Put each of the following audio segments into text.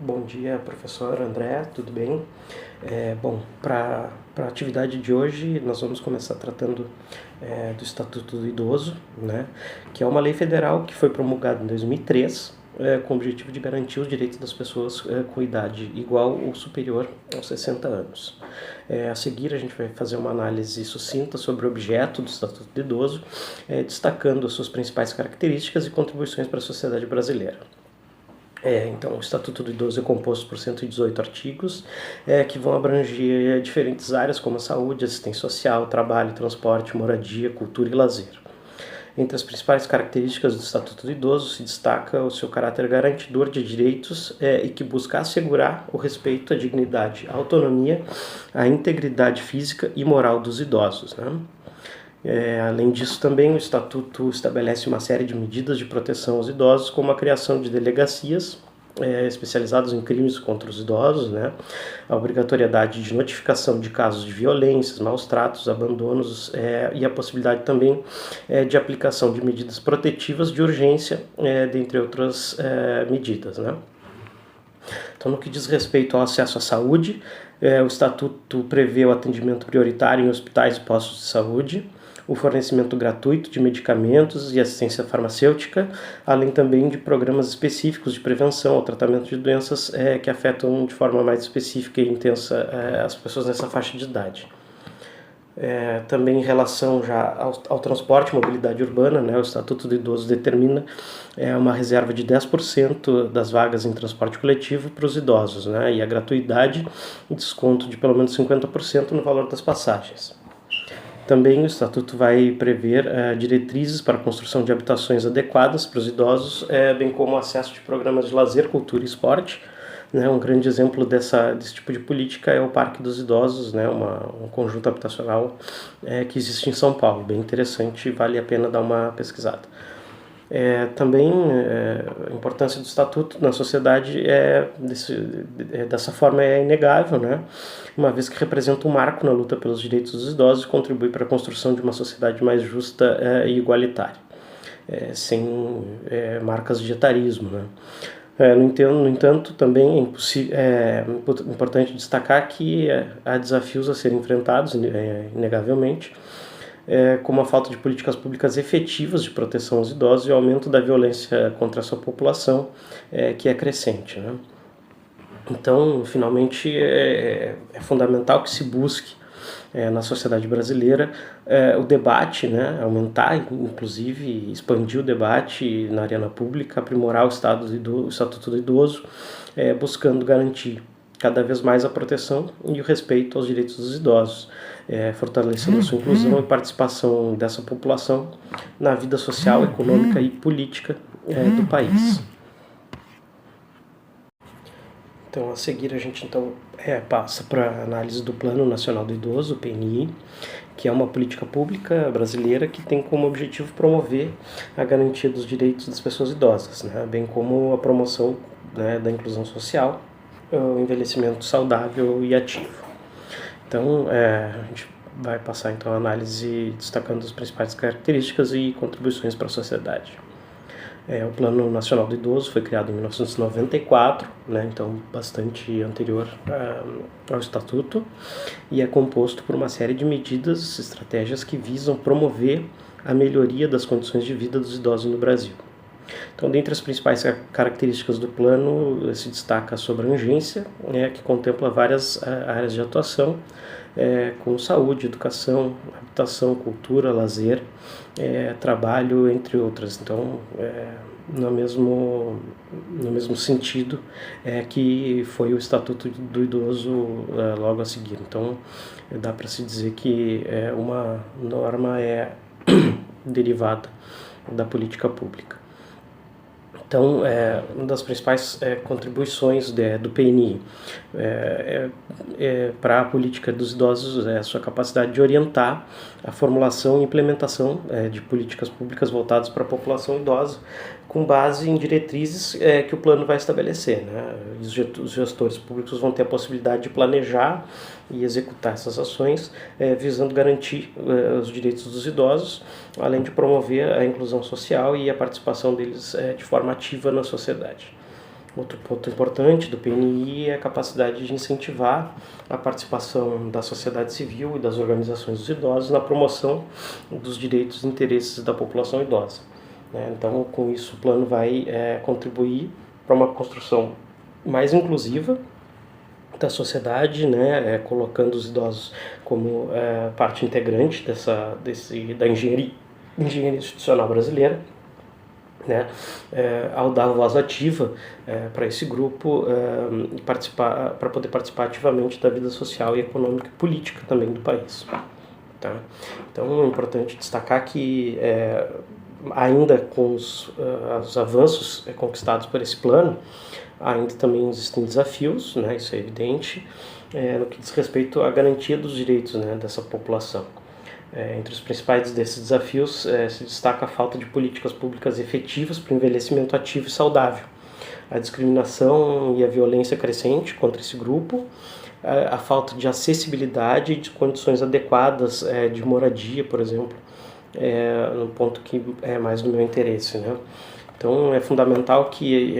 Bom dia, professor André, tudo bem? Para a atividade de hoje, nós vamos começar tratando do Estatuto do Idoso, né, que é uma lei federal que foi promulgada em 2003, com o objetivo de garantir os direitos das pessoas com idade igual ou superior aos 60 anos. A seguir, a gente vai fazer uma análise sucinta sobre o objeto do Estatuto do Idoso, destacando as suas principais características e contribuições para a sociedade brasileira. Então, o Estatuto do Idoso é composto por 118 artigos que vão abranger diferentes áreas como a saúde, assistência social, trabalho, transporte, moradia, cultura e lazer. Entre as principais características do Estatuto do Idoso se destaca o seu caráter garantidor de direitos e que busca assegurar o respeito à dignidade, à autonomia, à integridade física e moral dos idosos, né? Além disso, também o Estatuto estabelece uma série de medidas de proteção aos idosos, como a criação de delegacias especializadas em crimes contra os idosos, né? A obrigatoriedade de notificação de casos de violências, maus tratos, abandonos e a possibilidade também de aplicação de medidas protetivas de urgência, dentre outras medidas, né? Então, no que diz respeito ao acesso à saúde, o Estatuto prevê o atendimento prioritário em hospitais e postos de saúde, o fornecimento gratuito de medicamentos e assistência farmacêutica, além também de programas específicos de prevenção ao tratamento de doenças que afetam de forma mais específica e intensa as pessoas nessa faixa de idade. Também em relação já ao transporte e mobilidade urbana, né, o Estatuto do Idoso determina uma reserva de 10% das vagas em transporte coletivo para os idosos, né, e a gratuidade e desconto de pelo menos 50% no valor das passagens. Também o Estatuto vai prever diretrizes para a construção de habitações adequadas para os idosos, bem como o acesso de programas de lazer, cultura e esporte. Né, um grande exemplo desse tipo de política é o Parque dos Idosos, né, um conjunto habitacional que existe em São Paulo, bem interessante e vale a pena dar uma pesquisada. Também a importância do Estatuto na sociedade dessa forma é inegável, né? Uma vez que representa um marco na luta pelos direitos dos idosos e contribui para a construção de uma sociedade mais justa e igualitária, sem marcas de etarismo, né? No entanto, também é importante destacar que há desafios a serem enfrentados, inegavelmente, como a falta de políticas públicas efetivas de proteção aos idosos e o aumento da violência contra a sua população, que é crescente, né? Então, finalmente, é fundamental que se busque na sociedade brasileira o debate, né, aumentar, inclusive, expandir o debate na arena pública, aprimorar o Estatuto do Idoso, buscando garantir cada vez mais a proteção e o respeito aos direitos dos idosos, fortalecendo a sua inclusão e participação dessa população na vida social, econômica e política do país. Então, a seguir, a gente passa para a análise do Plano Nacional do Idoso, o PNI, que é uma política pública brasileira que tem como objetivo promover a garantia dos direitos das pessoas idosas, né, bem como a promoção, né, da inclusão social, o envelhecimento saudável e ativo. Então, a gente vai passar então a análise destacando as principais características e contribuições para a sociedade. O Plano Nacional do Idoso foi criado em 1994, né, então bastante anterior ao Estatuto, e é composto por uma série de medidas, estratégias que visam promover a melhoria das condições de vida dos idosos no Brasil. Então, dentre as principais características do plano, se destaca a sua abrangência, que contempla várias áreas de atuação, como saúde, educação, habitação, cultura, lazer, trabalho, entre outras. Então, no mesmo sentido que foi o Estatuto do Idoso logo a seguir. Então, dá para se dizer que uma norma derivada da política pública. Então, uma das principais contribuições do PNI para a política dos idosos é a sua capacidade de orientar a formulação e implementação de políticas públicas voltadas para a população idosa, com base em diretrizes que o plano vai estabelecer, né? Os gestores públicos vão ter a possibilidade de planejar e executar essas ações, visando garantir os direitos dos idosos, além de promover a inclusão social e a participação deles de forma ativa na sociedade. Outro ponto importante do PNI é a capacidade de incentivar a participação da sociedade civil e das organizações dos idosos na promoção dos direitos e interesses da população idosa. Então, com isso, o plano vai contribuir para uma construção mais inclusiva da sociedade, colocando os idosos como parte integrante da engenharia institucional brasileira. Ao dar voz ativa para esse grupo para poder participar ativamente da vida social e econômica e política também do país. Tá? Então é importante destacar que ainda com os avanços conquistados por esse plano, ainda também existem desafios, isso é evidente, no que diz respeito à garantia dos direitos dessa população. Entre os principais desses desafios se destaca a falta de políticas públicas efetivas para o envelhecimento ativo e saudável, a discriminação e a violência crescente contra esse grupo, a falta de acessibilidade e de condições adequadas de moradia, por exemplo, no ponto que é mais do meu interesse. Então é fundamental que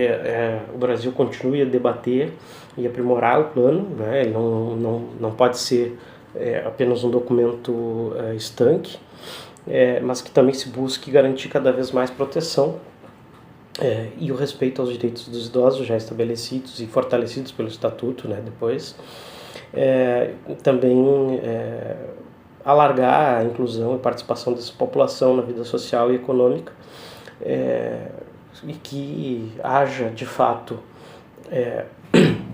o Brasil continue a debater e aprimorar o plano, ele não pode ser apenas um documento estanque, mas que também se busque garantir cada vez mais proteção e o respeito aos direitos dos idosos já estabelecidos e fortalecidos pelo Estatuto, depois. Também alargar a inclusão e participação dessa população na vida social e econômica, e que haja, de fato,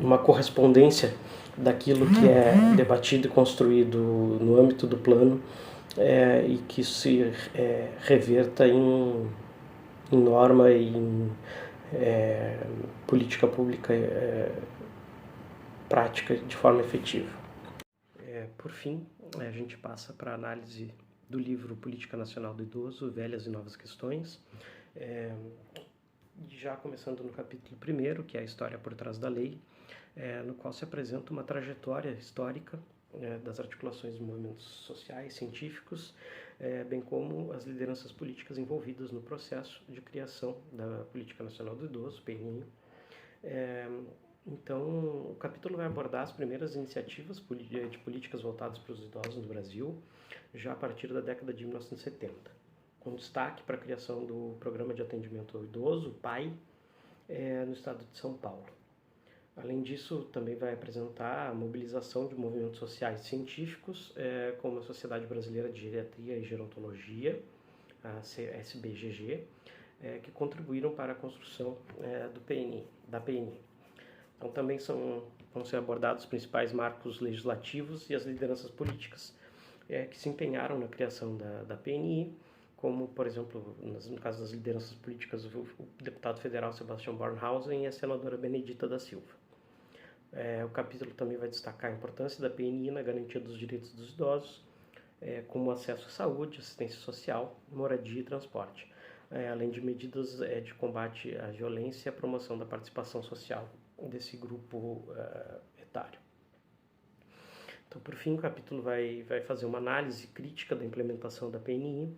uma correspondência daquilo que é debatido e construído no âmbito do plano e que isso se reverta em norma e em política pública prática de forma efetiva. Por fim, a gente passa para a análise do livro Política Nacional do Idoso, Velhas e Novas Questões, já começando no capítulo 1º, que é a história por trás da lei, no qual se apresenta uma trajetória histórica das articulações de movimentos sociais, científicos, bem como as lideranças políticas envolvidas no processo de criação da Política Nacional do Idoso, PNI. Então, o capítulo vai abordar as primeiras iniciativas de políticas voltadas para os idosos no Brasil, já a partir da década de 1970, com destaque para a criação do Programa de Atendimento ao Idoso, PAI, no estado de São Paulo. Além disso, também vai apresentar a mobilização de movimentos sociais científicos, como a Sociedade Brasileira de Geriatria e Gerontologia, a SBGG, que contribuíram para a construção da PNI. Então, também vão ser abordados os principais marcos legislativos e as lideranças políticas que se empenharam na criação da PNI, como, por exemplo, no caso das lideranças políticas, o deputado federal Sebastião Bornhausen e a senadora Benedita da Silva. O capítulo também vai destacar a importância da PNI na garantia dos direitos dos idosos, como acesso à saúde, assistência social, moradia e transporte, além de medidas de combate à violência e a promoção da participação social desse grupo etário. Então, por fim, o capítulo vai fazer uma análise crítica da implementação da PNI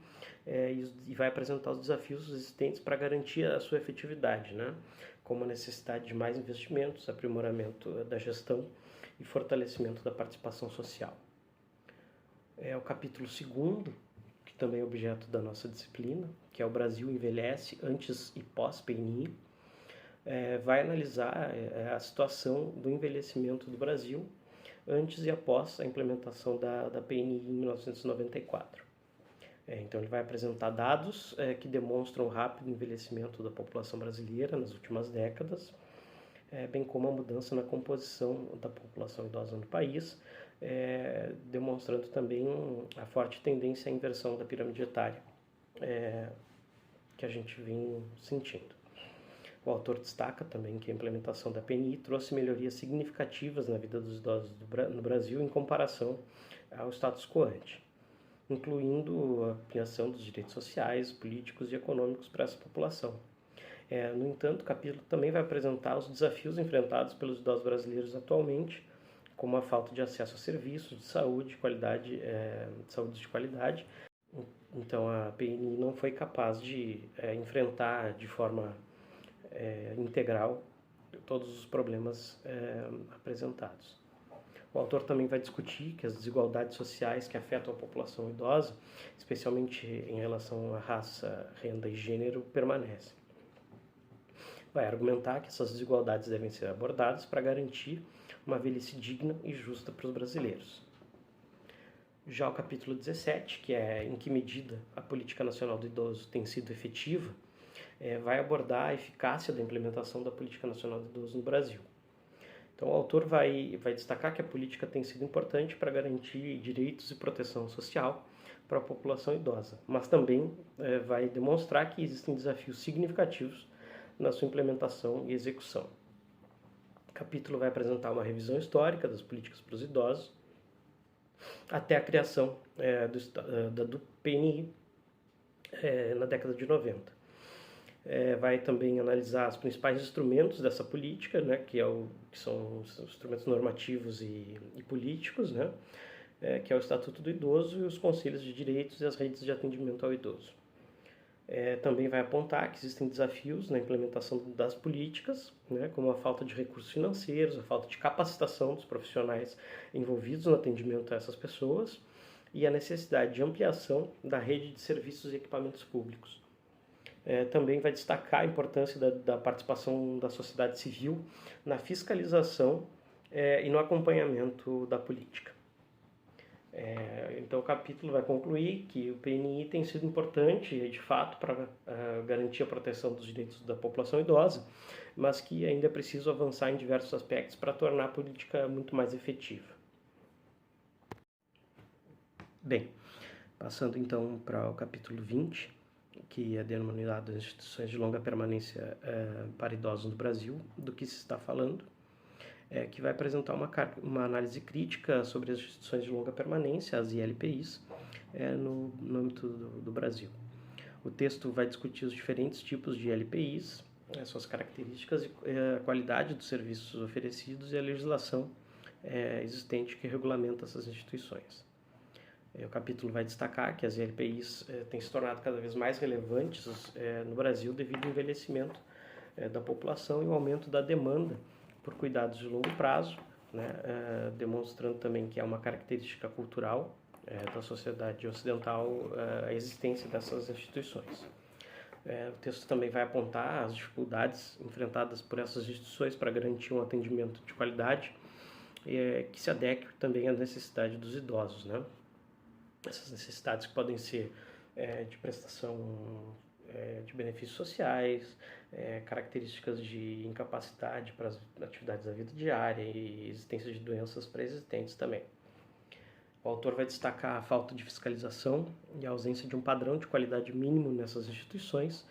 e vai apresentar os desafios existentes para garantir a sua efetividade, como a necessidade de mais investimentos, aprimoramento da gestão e fortalecimento da participação social. O capítulo 2º, que também é objeto da nossa disciplina, que é o Brasil envelhece antes e pós-PNI, vai analisar a situação do envelhecimento do Brasil antes e após a implementação da PNI em 1994. Então ele vai apresentar dados que demonstram o rápido envelhecimento da população brasileira nas últimas décadas, bem como a mudança na composição da população idosa no país, demonstrando também a forte tendência à inversão da pirâmide etária que a gente vem sentindo. O autor destaca também que a implementação da PNI trouxe melhorias significativas na vida dos idosos no Brasil em comparação ao status quo ante, incluindo a ampliação dos direitos sociais, políticos e econômicos para essa população. No entanto, o capítulo também vai apresentar os desafios enfrentados pelos idosos brasileiros atualmente, como a falta de acesso a serviços de saúde de qualidade. Então, a PNI não foi capaz de enfrentar de forma integral todos os problemas apresentados. O autor também vai discutir que as desigualdades sociais que afetam a população idosa, especialmente em relação à raça, renda e gênero, permanecem. Vai argumentar que essas desigualdades devem ser abordadas para garantir uma velhice digna e justa para os brasileiros. Já o capítulo 17, que é em que medida a Política Nacional do Idoso tem sido efetiva, vai abordar a eficácia da implementação da Política Nacional do Idoso no Brasil. Então, o autor vai destacar que a política tem sido importante para garantir direitos e proteção social para a população idosa, mas também vai demonstrar que existem desafios significativos na sua implementação e execução. O capítulo vai apresentar uma revisão histórica das políticas para os idosos, até a criação do PNI na década de 90. Vai também analisar os principais instrumentos dessa política, né, que são os instrumentos normativos e políticos, né, que é o Estatuto do Idoso e os Conselhos de Direitos e as redes de atendimento ao idoso. Também vai apontar que existem desafios na implementação das políticas, né, como a falta de recursos financeiros, a falta de capacitação dos profissionais envolvidos no atendimento a essas pessoas e a necessidade de ampliação da rede de serviços e equipamentos públicos. Também vai destacar a importância da participação da sociedade civil na fiscalização e no acompanhamento da política. Então o capítulo vai concluir que o PNI tem sido importante, de fato, para garantir a proteção dos direitos da população idosa, mas que ainda é preciso avançar em diversos aspectos para tornar a política muito mais efetiva. Bem, passando então para o capítulo 20, que é denominado Instituições de Longa Permanência para Idosos no Brasil, do que se está falando, que vai apresentar uma análise crítica sobre as instituições de longa permanência, as ILPIs, no âmbito do Brasil. O texto vai discutir os diferentes tipos de ILPIs, suas características, a qualidade dos serviços oferecidos e a legislação existente que regulamenta essas instituições. O capítulo vai destacar que as ILPIs têm se tornado cada vez mais relevantes no Brasil devido ao envelhecimento da população e o aumento da demanda por cuidados de longo prazo, né, demonstrando também que é uma característica cultural da sociedade ocidental a existência dessas instituições. O texto também vai apontar as dificuldades enfrentadas por essas instituições para garantir um atendimento de qualidade que se adeque também à necessidade dos idosos, né? Essas necessidades que podem ser de prestação de benefícios sociais, características de incapacidade para as atividades da vida diária e existência de doenças pré-existentes também. O autor vai destacar a falta de fiscalização e a ausência de um padrão de qualidade mínimo nessas instituições,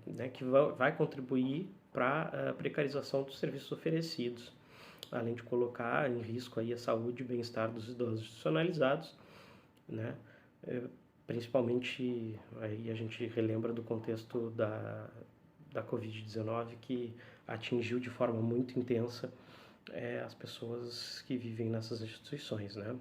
né, que vai contribuir para a precarização dos serviços oferecidos, além de colocar em risco aí a saúde e bem-estar dos idosos institucionalizados, né? Principalmente aí a gente relembra do contexto da Covid-19, que atingiu de forma muito intensa as pessoas que vivem nessas instituições, né?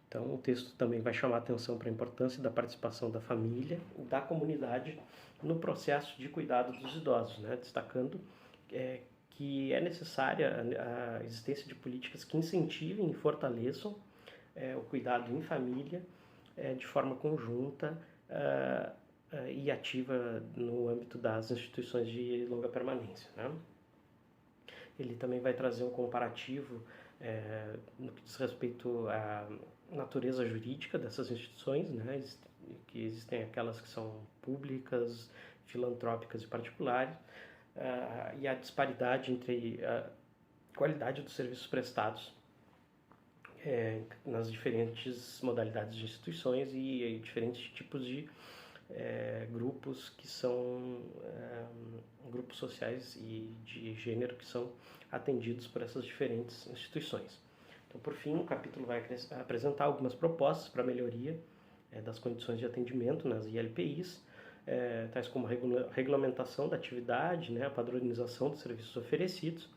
Então o texto também vai chamar a atenção para a importância da participação da família e da comunidade no processo de cuidado dos idosos, né? Destacando que é necessária a existência de políticas que incentivem e fortaleçam o cuidado em família de forma conjunta e ativa no âmbito das instituições de longa permanência, né? Ele também vai trazer um comparativo no que diz respeito à natureza jurídica dessas instituições, né? Que existem aquelas que são públicas, filantrópicas e particulares, e a disparidade entre a qualidade dos serviços prestados nas diferentes modalidades de instituições e diferentes tipos de grupos que são grupos sociais e de gênero que são atendidos por essas diferentes instituições. Então, por fim, o capítulo vai apresentar algumas propostas para a melhoria das condições de atendimento nas ILPIs, tais como a regulamentação da atividade, né, a padronização dos serviços oferecidos,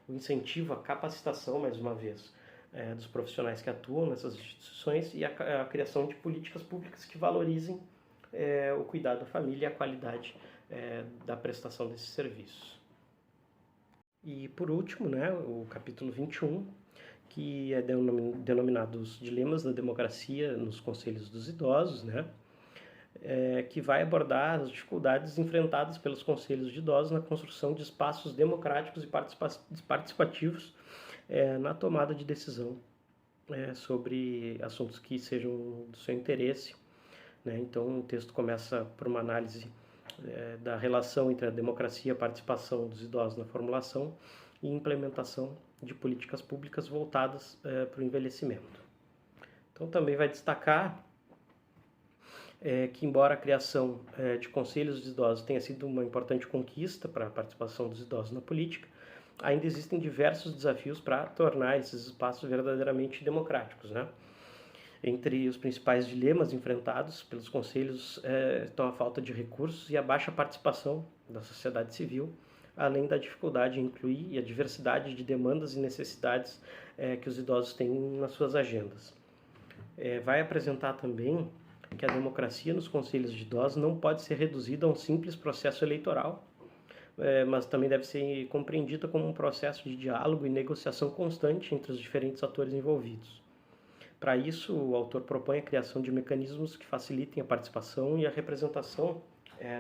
o incentivo à capacitação, mais uma vez, dos profissionais que atuam nessas instituições e a criação de políticas públicas que valorizem o cuidado da família e a qualidade da prestação desses serviços. E por último, né, o capítulo 21, que é denominado os dilemas da democracia nos conselhos dos idosos, né, que vai abordar as dificuldades enfrentadas pelos conselhos de idosos na construção de espaços democráticos e participativos na tomada de decisão sobre assuntos que sejam do seu interesse, né? Então o texto começa por uma análise da relação entre a democracia e a participação dos idosos na formulação e implementação de políticas públicas voltadas para o envelhecimento. Então também vai destacar que, embora a criação de conselhos de idosos tenha sido uma importante conquista para a participação dos idosos na política, ainda existem diversos desafios para tornar esses espaços verdadeiramente democráticos, né? Entre os principais dilemas enfrentados pelos conselhos estão a falta de recursos e a baixa participação da sociedade civil, além da dificuldade em incluir e a diversidade de demandas e necessidades que os idosos têm nas suas agendas. Vai apresentar também que a democracia nos conselhos de idosos não pode ser reduzida a um simples processo eleitoral, mas também deve ser compreendida como um processo de diálogo e negociação constante entre os diferentes atores envolvidos. Para isso, o autor propõe a criação de mecanismos que facilitem a participação e a representação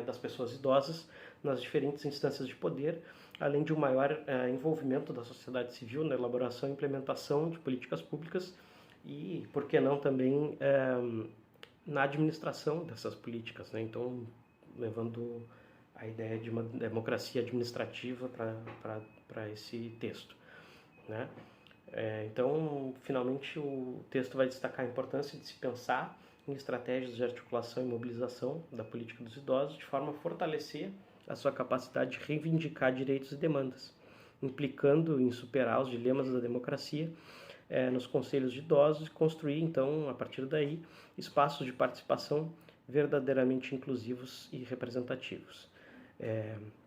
das pessoas idosas nas diferentes instâncias de poder, além de um maior envolvimento da sociedade civil na elaboração e implementação de políticas públicas e, por que não, também na administração dessas políticas, né? Então, levando a ideia de uma democracia administrativa para esse texto, né? Então, finalmente, o texto vai destacar a importância de se pensar em estratégias de articulação e mobilização da política dos idosos de forma a fortalecer a sua capacidade de reivindicar direitos e demandas, implicando em superar os dilemas da democracia nos conselhos de idosos e construir, então, a partir daí, espaços de participação verdadeiramente inclusivos e representativos.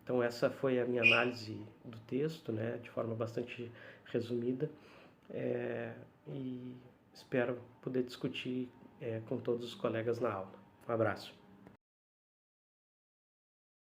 Então essa foi a minha análise do texto, né, de forma bastante resumida, e espero poder discutir com todos os colegas na aula. Um abraço.